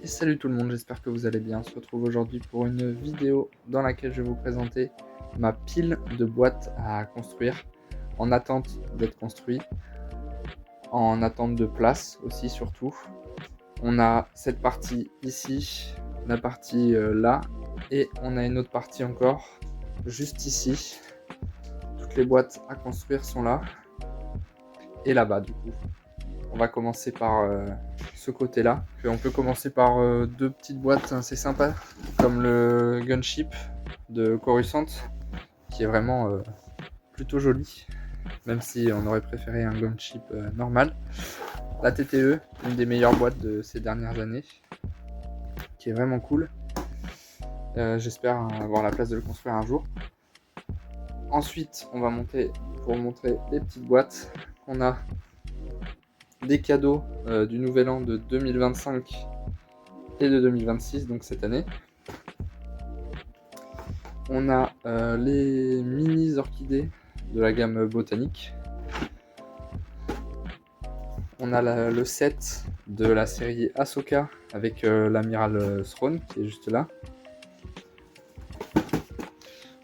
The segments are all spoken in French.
Et salut tout le monde, j'espère que vous allez bien. On se retrouve aujourd'hui pour une vidéo dans laquelle je vais vous présenter ma pile de boîtes à construire en attente d'être construit, en attente de place aussi surtout. On a cette partie ici, la partie là, et on a une autre partie encore juste ici. Toutes les boîtes à construire sont là et là-bas du coup. On va commencer par ce côté-là. Puis on peut commencer par deux petites boîtes assez sympas, comme le Gunship de Coruscant, qui est vraiment plutôt joli, même si on aurait préféré un Gunship normal. La TTE, une des meilleures boîtes de ces dernières années, qui est vraiment cool. J'espère avoir la place de le construire un jour. Ensuite, on va monter pour montrer les petites boîtes qu'on a des cadeaux du nouvel an de 2025 et de 2026, donc cette année. On a les mini orchidées de la gamme botanique. On a le set de la série Ahsoka avec l'amiral Thrawn qui est juste là.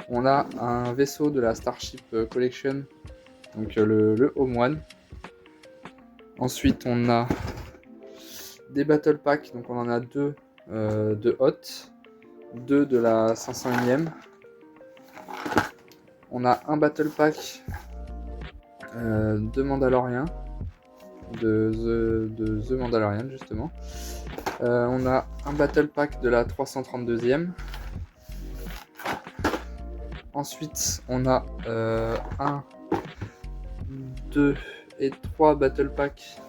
On a un vaisseau de la Starship Collection, donc le Home One. Ensuite, on a des Battle Packs, donc on en a deux de Hot, deux de la 501ème. On a un Battle Pack de Mandalorian, de The Mandalorian justement. On a un Battle Pack de la 332ème. Ensuite, on a 1, 2 et 3 Battle Packs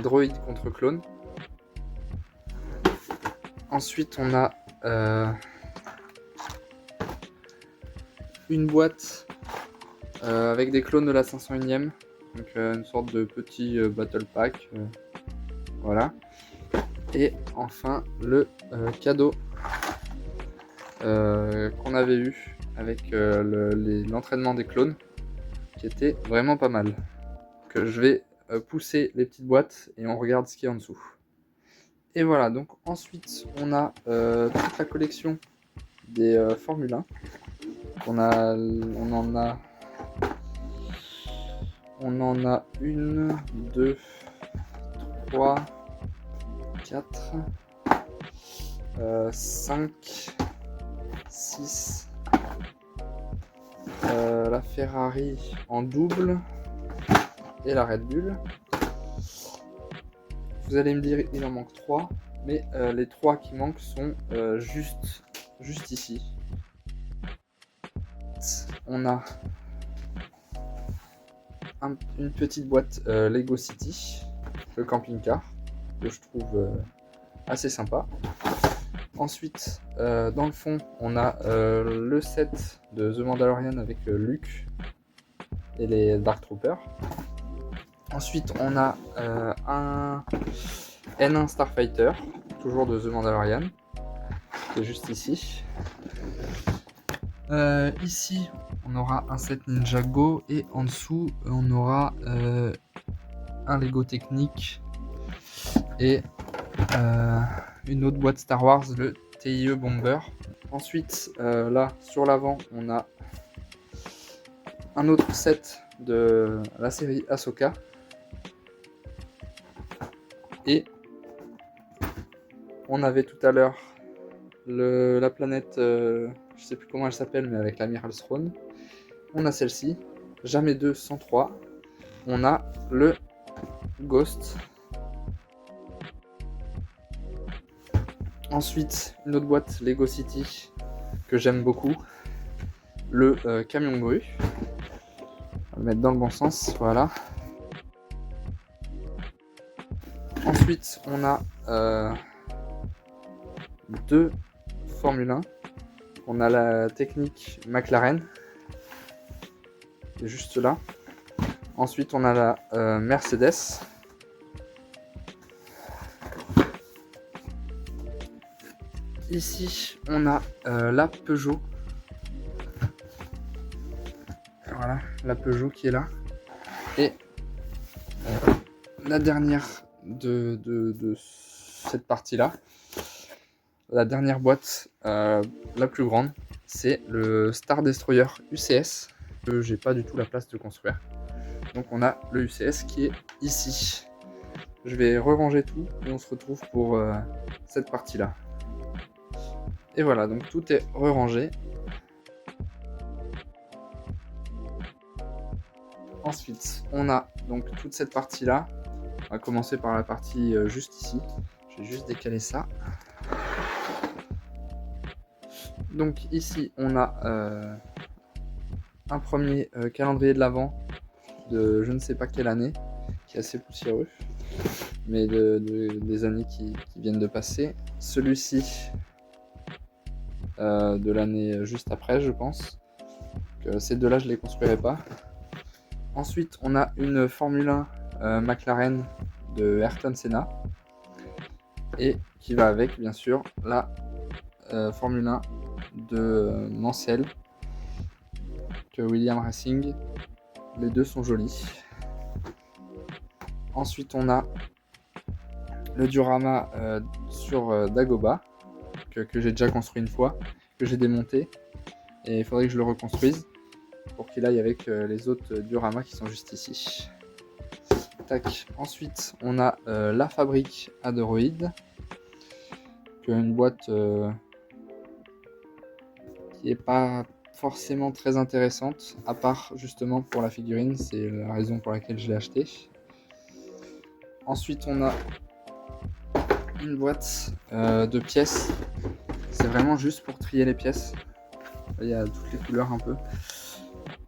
droïdes contre clones. Ensuite, on a une boîte avec des clones de la 501ème. Donc une sorte de petit Battle Pack. Voilà. Et enfin, le cadeau qu'on avait eu avec l'entraînement des clones, qui était vraiment pas mal. Que je vais pousser les petites boîtes et on regarde ce qu'il y a en dessous. Et voilà, donc ensuite on a toute la collection des Formule 1. On en a une, deux, trois, 4, 5, 6, la Ferrari en double et la Red Bull. Vous allez me dire il en manque 3, mais les 3 qui manquent sont juste ici. On a une petite boîte Lego City, le camping-car, que je trouve assez sympa. Ensuite, dans le fond, on a le set de The Mandalorian avec Luke et les Dark Troopers. Ensuite, on a un N1 Starfighter, toujours de The Mandalorian, qui est juste ici. Ici, on aura un set Ninjago et en dessous, on aura un Lego Technique et une autre boîte Star Wars, le TIE Bomber. Ensuite, là, sur l'avant, on a un autre set de la série Ahsoka. Et on avait tout à l'heure la planète, je sais plus comment elle s'appelle, mais avec l'amiral Thrawn. On a celle-ci, jamais 2 sans 3. On a le Ghost. Ensuite, une autre boîte Lego City que j'aime beaucoup, le camion grue. On va le mettre dans le bon sens, voilà. Ensuite, on a deux Formule 1. On a la technique McLaren, qui est juste là. Ensuite, on a la Mercedes. Ici, on a la Peugeot. Voilà, la Peugeot qui est là. Et la dernière de cette partie-là. La dernière boîte, la plus grande, c'est le Star Destroyer UCS, que j'ai pas du tout la place de construire. Donc on a le UCS qui est ici. Je vais re-ranger tout et on se retrouve pour cette partie-là. Et voilà, donc tout est re-rangé. Ensuite, on a donc toute cette partie-là. On va commencer par la partie juste ici. Je vais juste décaler ça. Donc ici, on a un premier calendrier de l'Avent de je ne sais pas quelle année, qui est assez poussiéreux, mais des années qui viennent de passer. Celui-ci de l'année juste après, je pense. Donc, ces deux-là, je ne les construirai pas. Ensuite, on a une Formule 1 McLaren de Ayrton Senna. Et qui va avec, bien sûr, la Formule 1 de Mansell, que Williams Racing. Les deux sont jolis. Ensuite, on a le diorama sur Dagoba, que j'ai déjà construit une fois, que j'ai démonté. Et il faudrait que je le reconstruise pour qu'il aille avec les autres dioramas qui sont juste ici. Tac. Ensuite, on a la fabrique Adoroid, une boîte qui est pas forcément très intéressante, à part justement pour la figurine, c'est la raison pour laquelle je l'ai acheté. Ensuite, on a une boîte de pièces. C'est vraiment juste pour trier les pièces. Il y a toutes les couleurs un peu.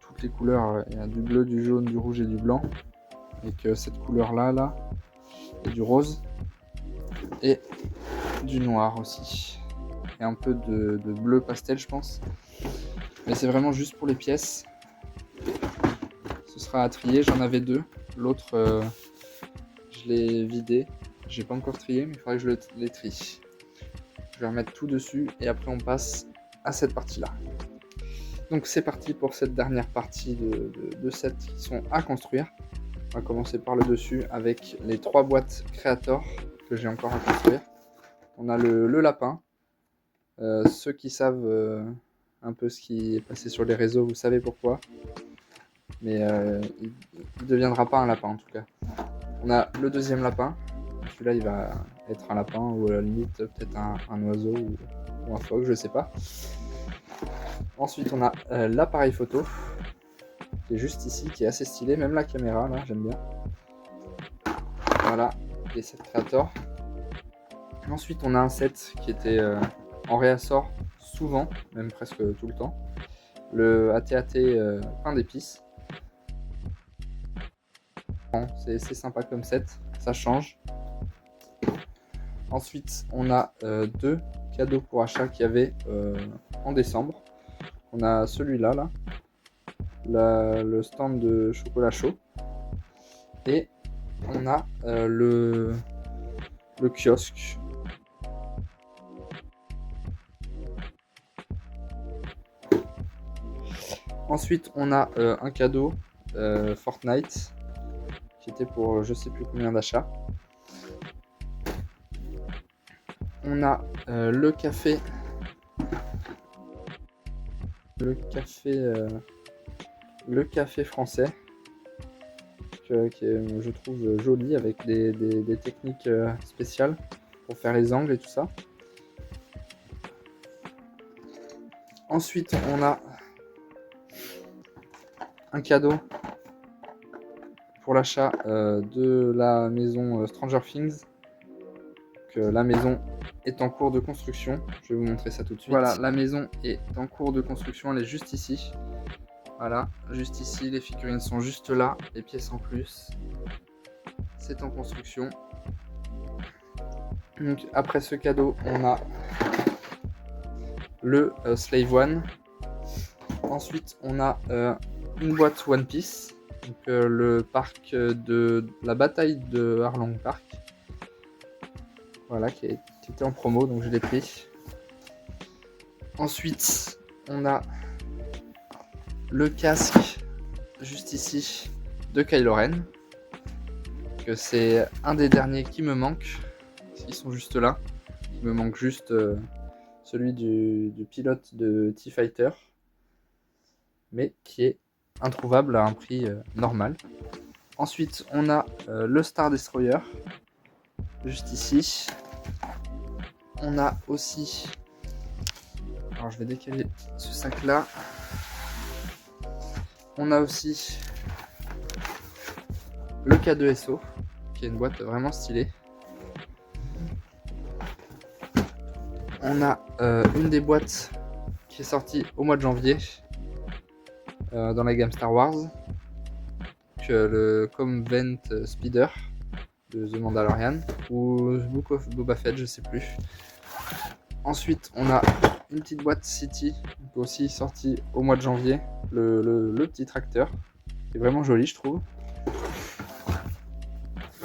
Toutes les couleurs, il y a du bleu, du jaune, du rouge et du blanc. Avec cette couleur-là, là, et du rose. Et du noir aussi. Et un peu de bleu pastel, je pense. Mais c'est vraiment juste pour les pièces. Ce sera à trier. J'en avais deux. L'autre, je l'ai vidé. J'ai pas encore trié, mais il faudrait que je les trie. Je vais remettre tout dessus et après on passe à cette partie-là. Donc c'est parti pour cette dernière partie de sets qui sont à construire. On va commencer par le dessus avec les 3 boîtes Creator que j'ai encore à construire. On a le lapin. Ceux qui savent un peu ce qui est passé sur les réseaux, vous savez pourquoi. Mais il ne deviendra pas un lapin en tout cas. On a le deuxième lapin. Celui-là, il va être un lapin ou à la limite peut-être un oiseau ou un phoque, je sais pas. Ensuite, on a l'appareil photo qui est juste ici, qui est assez stylé. Même la caméra, là, j'aime bien. Voilà, les sets Creator. Ensuite, on a un set qui était en réassort souvent, même presque tout le temps. Le AT-AT pain d'épices. C'est sympa comme set, ça change. Ensuite, on a 2 cadeaux pour achat qu'il y avait en décembre. On a celui-là, le stand de chocolat chaud. Et on a le kiosque. Ensuite, on a un cadeau Fortnite qui était pour je sais plus combien d'achats. On a le café français qui est, je trouve, joli avec des techniques spéciales pour faire les angles et tout ça. Ensuite, on a un cadeau pour l'achat de la maison Stranger Things. Que la maison est en cours de construction. Je vais vous montrer ça tout de suite. Voilà, la maison est en cours de construction. Elle est juste ici. Voilà, juste ici. Les figurines sont juste là. Les pièces en plus. C'est en construction. Donc après ce cadeau, on a le Slave One. Ensuite, on a une boîte One Piece. Donc le parc de la bataille de Arlong Park. Voilà, qui était en promo, donc je l'ai pris. Ensuite, on a le casque, juste ici, de Kylo Ren. Que c'est un des derniers qui me manque. ils sont juste là. Il me manque juste celui du pilote de T-Fighter, mais qui est introuvable à un prix normal. Ensuite, on a le Star Destroyer, juste ici. On a aussi... Alors, je vais décaler ce sac-là. On a aussi le K2SO, qui est une boîte vraiment stylée. On a une des boîtes qui est sortie au mois de janvier dans la gamme Star Wars, le Convent Speeder de The Mandalorian ou Book of Boba Fett, je sais plus. Ensuite, on a une petite boîte City, aussi sortie au mois de janvier, le petit tracteur, qui est vraiment joli, je trouve.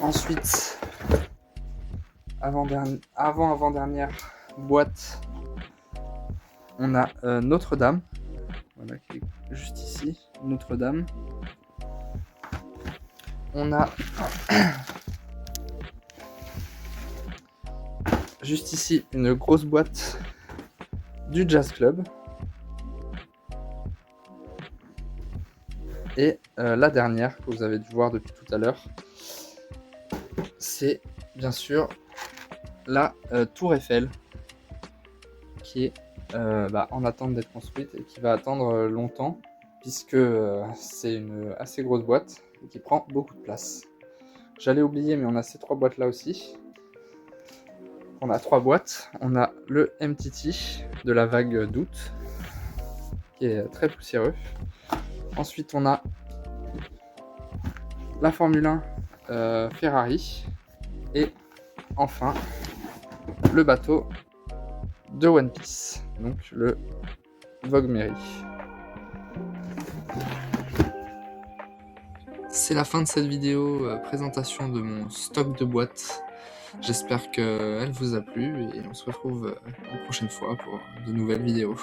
Ensuite, avant-dernière boîte, on a Notre-Dame, voilà, qui est juste ici, Notre-Dame. On a juste ici une grosse boîte du Jazz Club. Et la dernière que vous avez dû voir depuis tout à l'heure, c'est bien sûr la Tour Eiffel, qui est en attente d'être construite et qui va attendre longtemps, puisque c'est une assez grosse boîte et qui prend beaucoup de place. J'allais oublier, mais on a ces 3 boîtes là aussi. On a 3 boîtes. On a le MTT de la vague d'août, qui est très poussiéreux. Ensuite, on a la Formule 1 Ferrari. Et enfin, le bateau de One Piece, donc le Vogue Mary. C'est la fin de cette vidéo présentation de mon stock de boîtes. J'espère qu'elle vous a plu et on se retrouve une prochaine fois pour de nouvelles vidéos.